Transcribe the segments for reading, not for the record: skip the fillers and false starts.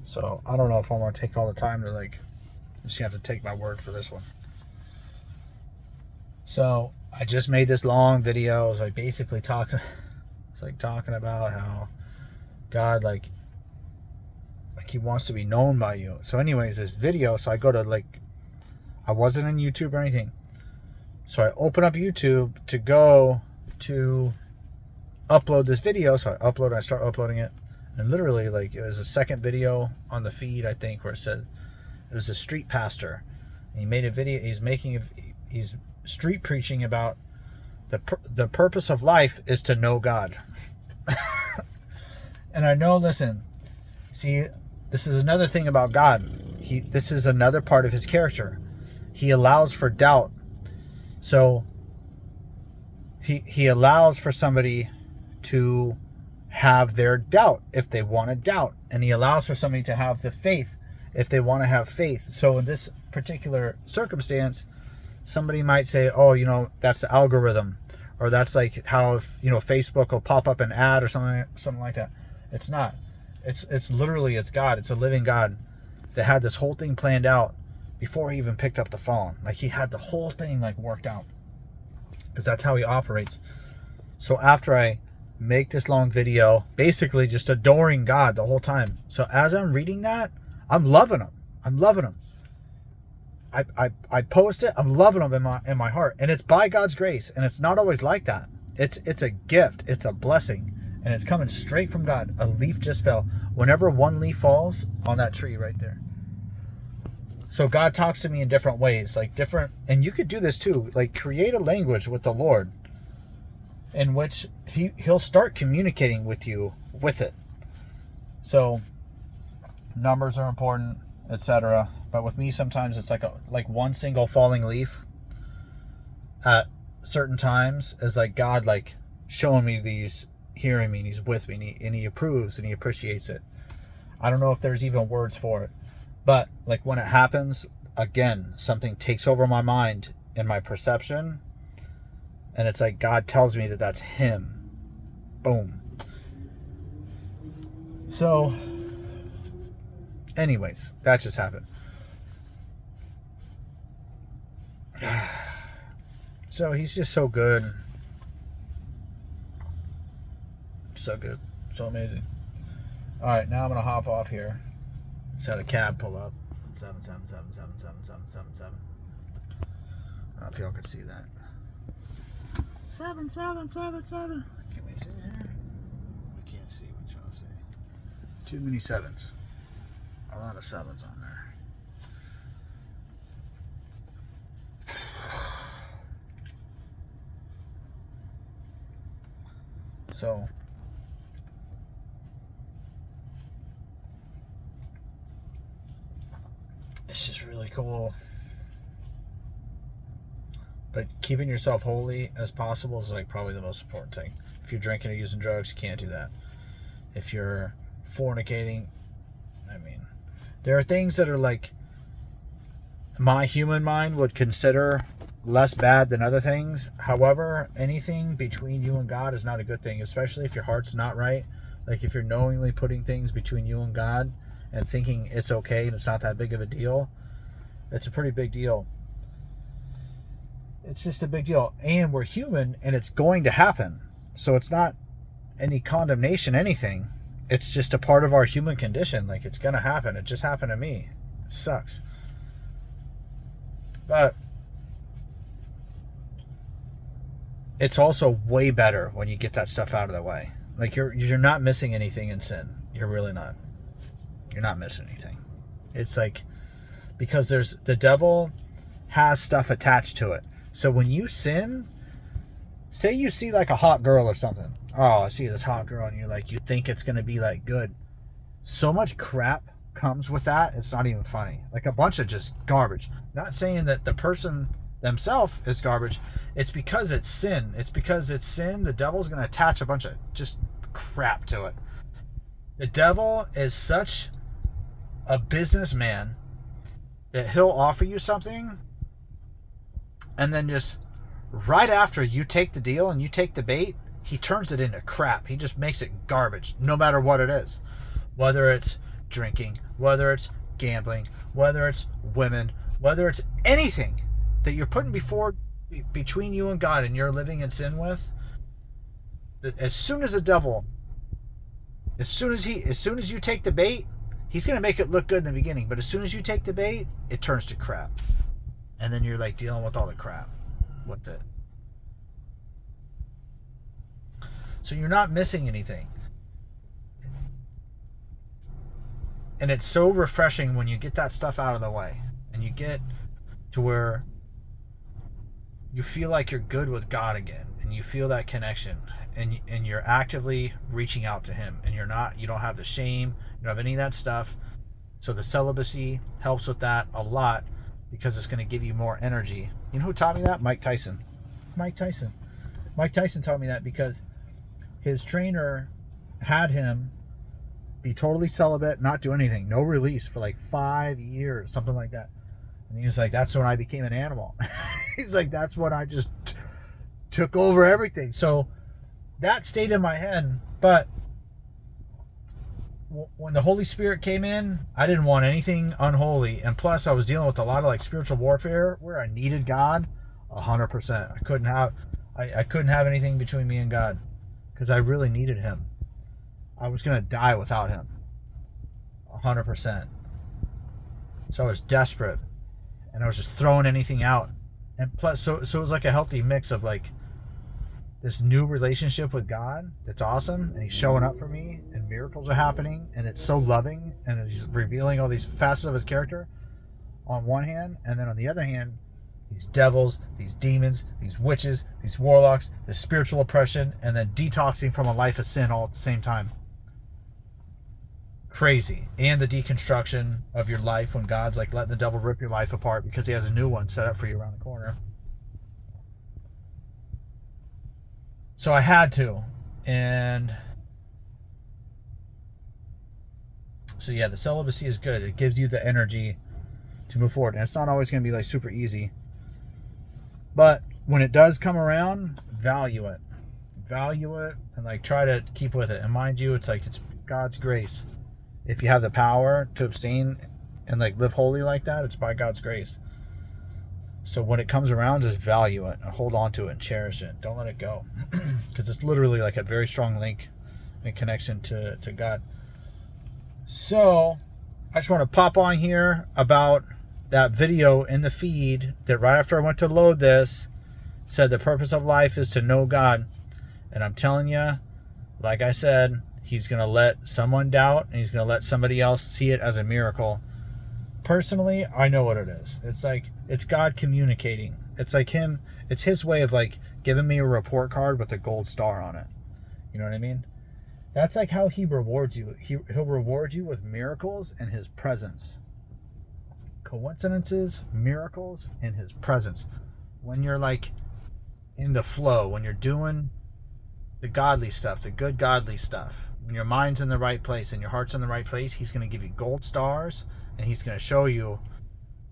So I don't know if I want to take all the time to like, just have to take my word for this one. So I just made this long video. It's like basically talking about how God like he wants to be known by you. So anyways, this video, so I go to like, I wasn't in YouTube or anything. So I open up YouTube to go to upload this video. So I start uploading it. And literally like it was the second video on the feed, I think, where it said it was a street pastor. And he made a video. He's street preaching about the purpose of life is to know God. And I know, listen, see, this is another thing about God. This is another part of his character. He allows for doubt. So he allows for somebody to have their doubt if they want to doubt. And he allows for somebody to have the faith if they want to have faith. So in this particular circumstance, somebody might say, oh, that's the algorithm. Or that's like how, Facebook will pop up an ad or something like that. It's not. It's literally, it's God. It's a living God that had this whole thing planned out before he even picked up the phone. Like he had the whole thing like worked out, because that's how he operates. So after I make this long video, basically just adoring God the whole time. So as I'm reading that, I'm loving him. I post it. I'm loving them in my heart, and it's by God's grace, and it's not always like that. It's a gift. It's a blessing, and it's coming straight from God. A leaf just fell. Whenever one leaf falls on that tree right there. So God talks to me in different ways, like different, and you could do this too. Like create a language with the Lord, in which he'll start communicating with you with it. So numbers are important, etc. But with me, sometimes it's like one single falling leaf at certain times is like God like showing me these, hearing me, and he's with me, and he approves and he appreciates it. I don't know if there's even words for it, but like when it happens, again, something takes over my mind and my perception, and it's like God tells me that that's him. Boom. So anyways, that just happened. So he's just so good. So good. So amazing. Alright, now I'm going to hop off here. Just had a cab pull up. 777777777. I don't know if y'all could see that. 7777. Can we see here? We can't see what y'all see. Too many sevens. A lot of sevens on there. So it's just really cool. But keeping yourself holy as possible is like probably the most important thing. If you're drinking or using drugs, you can't do that. If you're fornicating, I mean, there are things that are like my human mind would consider less bad than other things. However, anything between you and God is not a good thing, especially if your heart's not right. Like if you're knowingly putting things between you and God and thinking it's okay and it's not that big of a deal, it's a pretty big deal. It's just a big deal. And we're human, and it's going to happen. So it's not any condemnation, anything. It's just a part of our human condition. Like it's going to happen. It just happened to me. It sucks. But it's also way better when you get that stuff out of the way. Like you're not missing anything in sin. You're really not. You're not missing anything. It's like, because the devil has stuff attached to it. So when you sin, say you see like a hot girl or something. Oh, I see this hot girl, and you think it's going to be like good. So much crap comes with that. It's not even funny. Like a bunch of just garbage. Not saying that the person themselves is garbage. It's because it's sin. It's because it's sin. The devil's going to attach a bunch of just crap to it. The devil is such a businessman that he'll offer you something, and then just right after you take the deal and you take the bait, he turns it into crap. He just makes it garbage, no matter what it is. Whether it's drinking, whether it's gambling, whether it's women, whether it's anything that you're putting between you and God and you're living in sin with, as soon as you take the bait, he's going to make it look good in the beginning, but as soon as you take the bait, it turns to crap. And then you're like dealing with all the crap with it. So you're not missing anything. And it's so refreshing when you get that stuff out of the way and you get to where you feel like you're good with God again, and you feel that connection, and you're actively reaching out to him, and you don't have the shame, you don't have any of that stuff. So the celibacy helps with that a lot, because it's going to give you more energy. You know who taught me that? Mike Tyson taught me that, because his trainer had him be totally celibate, not do anything, no release for like 5 years, something like that. And he was like, that's when I became an animal. He's like, that's when I just took over everything. So that stayed in my head. But when the Holy Spirit came in, I didn't want anything unholy. And plus, I was dealing with a lot of like spiritual warfare where I needed God 100%. I couldn't have anything between me and God, because I really needed him. I was going to die without him 100%. So I was desperate, and I was just throwing anything out. And plus, so it was like a healthy mix of like this new relationship with God that's awesome, and he's showing up for me, and miracles are happening, and it's so loving, and he's revealing all these facets of his character on one hand, and then on the other hand, these devils, these demons, these witches, these warlocks, this spiritual oppression, and then detoxing from a life of sin all at the same time. Crazy. And the deconstruction of your life when God's like letting the devil rip your life apart because he has a new one set up for you around the corner. So I had to. And so yeah, the celibacy is good. It gives you the energy to move forward. And it's not always going to be like super easy. But when it does come around, value it. Value it and like try to keep with it. And mind you, it's like it's God's grace. If you have the power to abstain and like live holy like that, it's by God's grace. So when it comes around, just value it and hold on to it and cherish it. Don't let it go. Because it's literally like a very strong link and connection to God. So I just want to pop on here about that video in the feed that right after I went to load this said the purpose of life is to know God. And I'm telling you, like I said, he's going to let someone doubt, and he's going to let somebody else see it as a miracle. Personally, I know what it is. It's like, it's God communicating. It's like him, it's his way of like giving me a report card with a gold star on it. You know what I mean? That's like how he rewards you. He'll reward you with miracles and his presence. Coincidences, miracles, and his presence. When you're like in the flow, when you're doing the godly stuff, the good godly stuff, when your mind's in the right place and your heart's in the right place, he's going to give you gold stars, and he's going to show you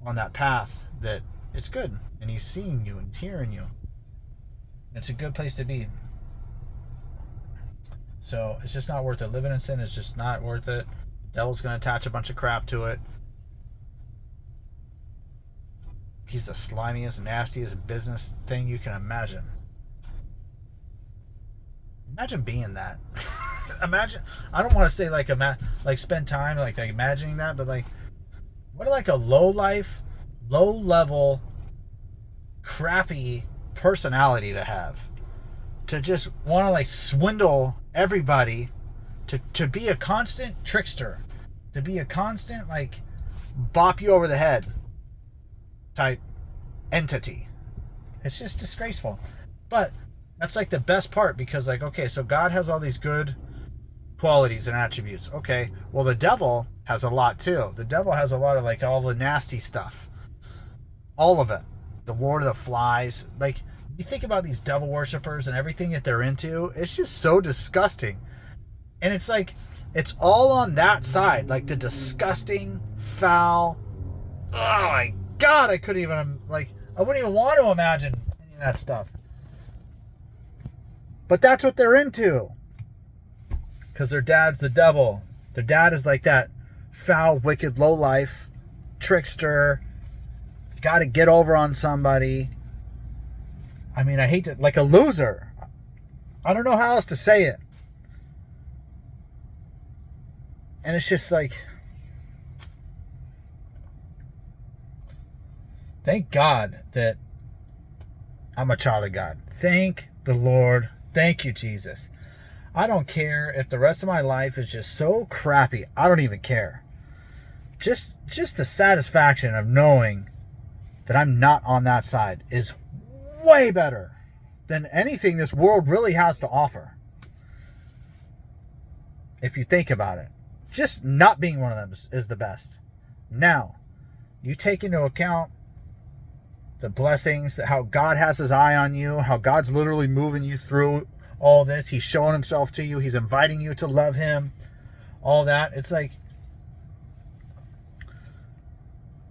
on that path that it's good, and he's seeing you and he's hearing you. It's a good place to be. So it's just not worth it. Living in sin is just not worth it. The devil's going to attach a bunch of crap to it. He's the slimiest, nastiest business thing you can imagine. Imagine being that. Imagine, I don't want to say like spend time like imagining that, but like what like a low level crappy personality to have, to just want to like swindle everybody, to be a constant trickster, to be a constant like bop you over the head type entity. It's just disgraceful. But that's like the best part, because like, okay, so God has all these good qualities and attributes. Okay, well the devil has a lot too. The devil has a lot of like all the nasty stuff. All of it. The Lord of the Flies. Like, you think about these devil worshippers and everything that they're into, it's just so disgusting. And it's like, it's all on that side. Like the disgusting, foul, oh my God, I couldn't even, like, I wouldn't even want to imagine any of that stuff. But that's what they're into. Because their dad's the devil. Their dad is like that foul, wicked, low life, trickster, got to get over on somebody. I mean, I hate to, like a loser. I don't know how else to say it. And it's just like, thank God that I'm a child of God. Thank the Lord. Thank you, Jesus. I don't care if the rest of my life is just so crappy. I don't even care. Just the satisfaction of knowing that I'm not on that side is way better than anything this world really has to offer. If you think about it. Just not being one of them is the best. Now, you take into account the blessings, how God has his eye on you, how God's literally moving you through all this. He's showing himself to you. He's inviting you to love him. All that. It's like,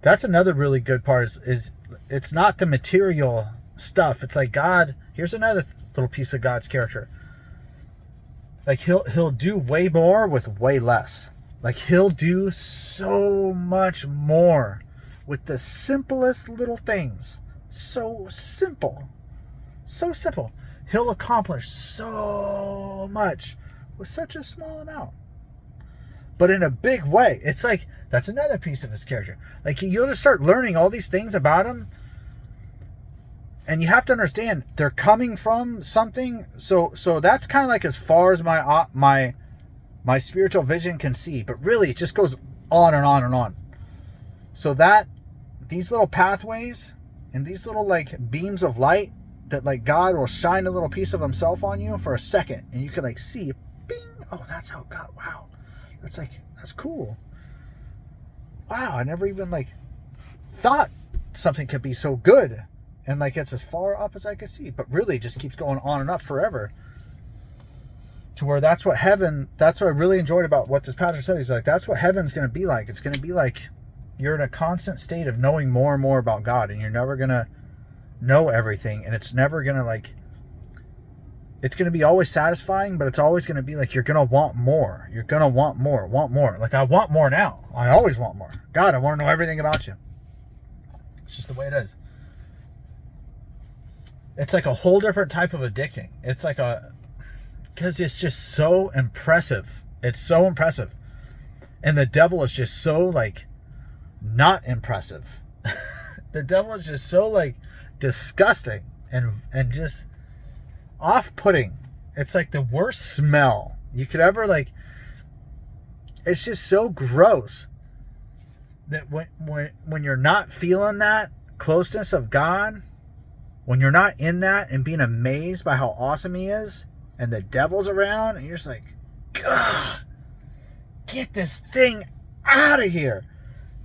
that's another really good part is it's not the material stuff. It's like God, here's another little piece of God's character. Like he'll do way more with way less. Like he'll do so much more with the simplest little things. So simple. So simple. He'll accomplish so much with such a small amount. But in a big way. It's like, that's another piece of his character. Like you'll just start learning all these things about him. And you have to understand, they're coming from something. So that's kind of like as far as my spiritual vision can see. But really, it just goes on and on and on. So that these little pathways and these little like beams of light that like God will shine a little piece of himself on you for a second. And you can like see, bing. Oh, that's how God, wow. That's cool. Wow, I never even like thought something could be so good. And like it's as far up as I could see, but really it just keeps going on and up forever. To where that's what I really enjoyed about what this pastor said. He's like, that's what heaven's going to be like. It's going to be like you're in a constant state of knowing more and more about God, and you're never going to know everything. And it's never going to like, it's going to be always satisfying, but it's always going to be like, you're going to want more. You're going to want more. Like I want more now. I always want more. God, I want to know everything about you. It's just the way it is. It's like a whole different type of addicting. It's like because it's just so impressive. It's so impressive. And the devil is just so like not impressive. The devil is just so like disgusting and just off-putting. It's like the worst smell you could ever like. It's just so gross that when you're not feeling that closeness of God, when you're not in that and being amazed by how awesome he is and the devil's around, and you're just like, God, get this thing out of here.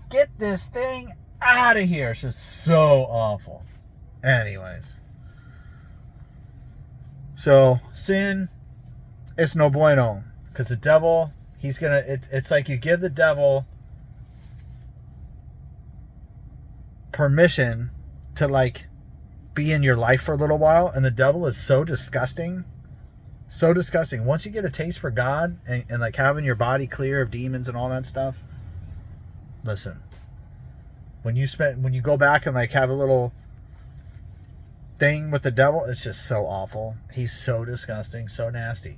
Get this thing out of here. It's just so awful. Anyways. So, sin, it's no bueno. Because the devil, it's like you give the devil permission to like be in your life for a little while, and the devil is so disgusting. So disgusting. Once you get a taste for God and like having your body clear of demons and all that stuff, listen, when you go back and like have a little thing with the devil, it's just so awful. He's so disgusting, so nasty.